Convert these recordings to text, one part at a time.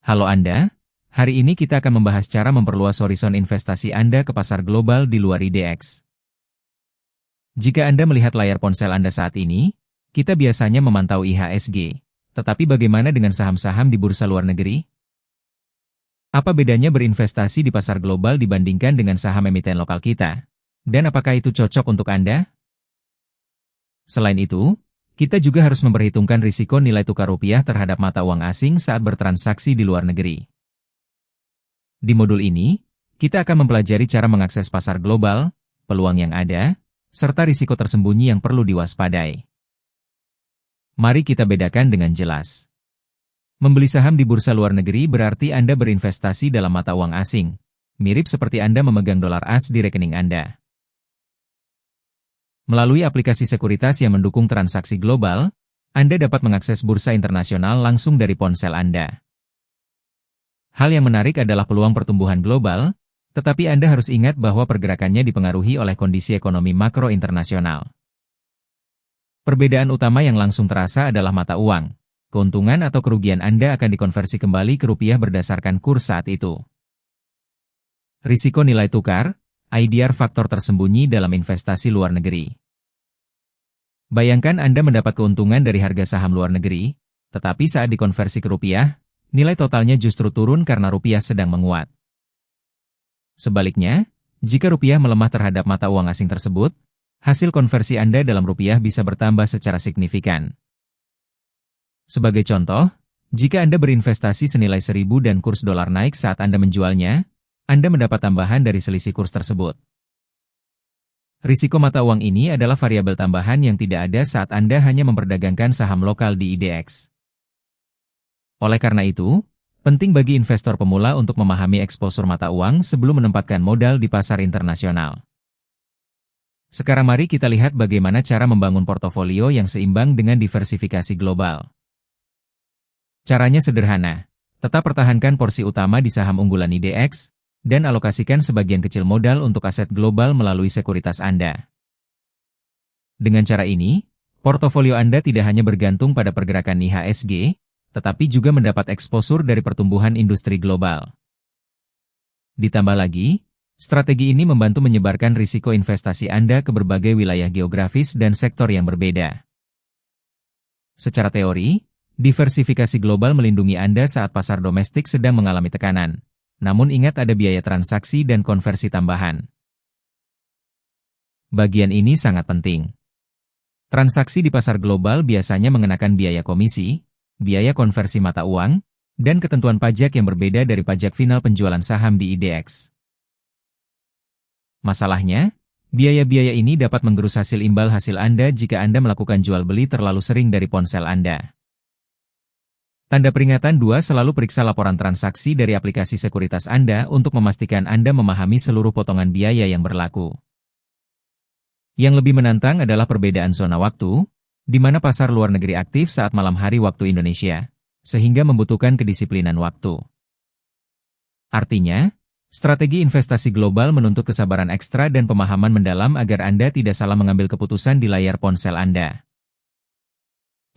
Halo Anda, hari ini kita akan membahas cara memperluas horizon investasi Anda ke pasar global di luar IDX. Jika Anda melihat layar ponsel Anda saat ini, kita biasanya memantau IHSG. Tetapi bagaimana dengan saham-saham di bursa luar negeri? Apa bedanya berinvestasi di pasar global dibandingkan dengan saham emiten lokal kita? Dan apakah itu cocok untuk Anda? Selain itu, kita juga harus memperhitungkan risiko nilai tukar rupiah terhadap mata uang asing saat bertransaksi di luar negeri. Di modul ini, kita akan mempelajari cara mengakses pasar global, peluang yang ada, serta risiko tersembunyi yang perlu diwaspadai. Mari kita bedakan dengan jelas. Membeli saham di bursa luar negeri berarti Anda berinvestasi dalam mata uang asing, mirip seperti Anda memegang dolar AS di rekening Anda. Melalui aplikasi sekuritas yang mendukung transaksi global, Anda dapat mengakses bursa internasional langsung dari ponsel Anda. Hal yang menarik adalah peluang pertumbuhan global, tetapi Anda harus ingat bahwa pergerakannya dipengaruhi oleh kondisi ekonomi makro internasional. Perbedaan utama yang langsung terasa adalah mata uang. Keuntungan atau kerugian Anda akan dikonversi kembali ke rupiah berdasarkan kurs saat itu. Risiko nilai tukar, IDR faktor tersembunyi dalam investasi luar negeri. Bayangkan Anda mendapat keuntungan dari harga saham luar negeri, tetapi saat dikonversi ke rupiah, nilai totalnya justru turun karena rupiah sedang menguat. Sebaliknya, jika rupiah melemah terhadap mata uang asing tersebut, hasil konversi Anda dalam rupiah bisa bertambah secara signifikan. Sebagai contoh, jika Anda berinvestasi senilai 1.000 dan kurs dolar naik saat Anda menjualnya, Anda mendapat tambahan dari selisih kurs tersebut. Risiko mata uang ini adalah variabel tambahan yang tidak ada saat Anda hanya memperdagangkan saham lokal di IDX. Oleh karena itu, penting bagi investor pemula untuk memahami eksposur mata uang sebelum menempatkan modal di pasar internasional. Sekarang mari kita lihat bagaimana cara membangun portofolio yang seimbang dengan diversifikasi global. Caranya sederhana, tetap pertahankan porsi utama di saham unggulan IDX, dan alokasikan sebagian kecil modal untuk aset global melalui sekuritas Anda. Dengan cara ini, portofolio Anda tidak hanya bergantung pada pergerakan IHSG, tetapi juga mendapat eksposur dari pertumbuhan industri global. Ditambah lagi, strategi ini membantu menyebarkan risiko investasi Anda ke berbagai wilayah geografis dan sektor yang berbeda. Secara teori, diversifikasi global melindungi Anda saat pasar domestik sedang mengalami tekanan. Namun ingat ada biaya transaksi dan konversi tambahan. Bagian ini sangat penting. Transaksi di pasar global biasanya mengenakan biaya komisi, biaya konversi mata uang, dan ketentuan pajak yang berbeda dari pajak final penjualan saham di IDX. Masalahnya, biaya-biaya ini dapat menggerus hasil imbal hasil Anda jika Anda melakukan jual beli terlalu sering dari ponsel Anda. Tanda peringatan 2, selalu periksa laporan transaksi dari aplikasi sekuritas Anda untuk memastikan Anda memahami seluruh potongan biaya yang berlaku. Yang lebih menantang adalah perbedaan zona waktu, di mana pasar luar negeri aktif saat malam hari waktu Indonesia, sehingga membutuhkan kedisiplinan waktu. Artinya, strategi investasi global menuntut kesabaran ekstra dan pemahaman mendalam agar Anda tidak salah mengambil keputusan di layar ponsel Anda.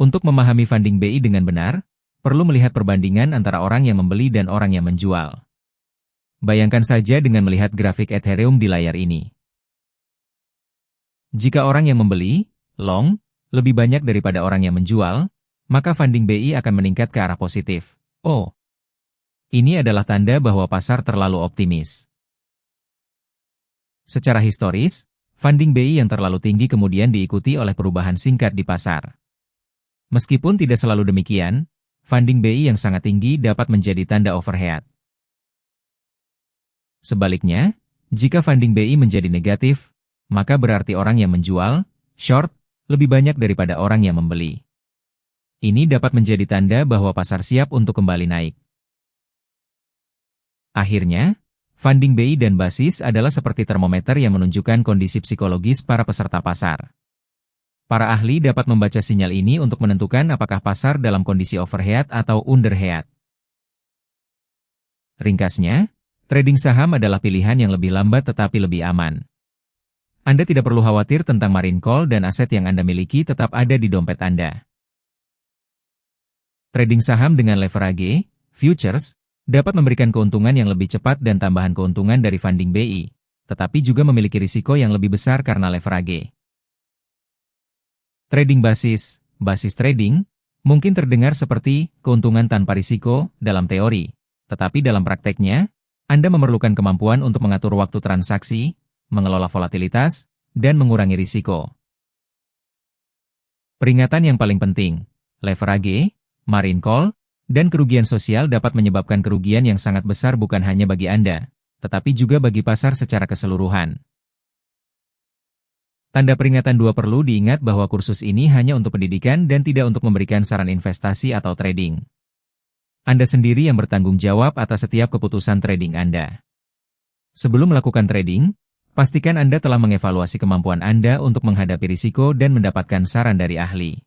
Untuk memahami funding BI dengan benar, perlu melihat perbandingan antara orang yang membeli dan orang yang menjual. Bayangkan saja dengan melihat grafik Ethereum di layar ini. Jika orang yang membeli, long, lebih banyak daripada orang yang menjual, maka funding BI akan meningkat ke arah positif. Oh, ini adalah tanda bahwa pasar terlalu optimis. Secara historis, funding BI yang terlalu tinggi kemudian diikuti oleh perubahan singkat di pasar. Meskipun tidak selalu demikian, funding BI yang sangat tinggi dapat menjadi tanda overhead. Sebaliknya, jika funding BI menjadi negatif, maka berarti orang yang menjual, short, lebih banyak daripada orang yang membeli. Ini dapat menjadi tanda bahwa pasar siap untuk kembali naik. Akhirnya, funding BI dan basis adalah seperti termometer yang menunjukkan kondisi psikologis para peserta pasar. Para ahli dapat membaca sinyal ini untuk menentukan apakah pasar dalam kondisi overhead atau underhead. Ringkasnya, trading saham adalah pilihan yang lebih lambat tetapi lebih aman. Anda tidak perlu khawatir tentang margin call dan aset yang Anda miliki tetap ada di dompet Anda. Trading saham dengan leverage, futures, dapat memberikan keuntungan yang lebih cepat dan tambahan keuntungan dari funding BI, tetapi juga memiliki risiko yang lebih besar karena leverage. Trading basis trading, mungkin terdengar seperti keuntungan tanpa risiko dalam teori, tetapi dalam prakteknya, Anda memerlukan kemampuan untuk mengatur waktu transaksi, mengelola volatilitas, dan mengurangi risiko. Peringatan yang paling penting, leverage, margin call, dan kerugian sosial dapat menyebabkan kerugian yang sangat besar bukan hanya bagi Anda, tetapi juga bagi pasar secara keseluruhan. Tanda peringatan 2 perlu diingat bahwa kursus ini hanya untuk pendidikan dan tidak untuk memberikan saran investasi atau trading. Anda sendiri yang bertanggung jawab atas setiap keputusan trading Anda. Sebelum melakukan trading, pastikan Anda telah mengevaluasi kemampuan Anda untuk menghadapi risiko dan mendapatkan saran dari ahli.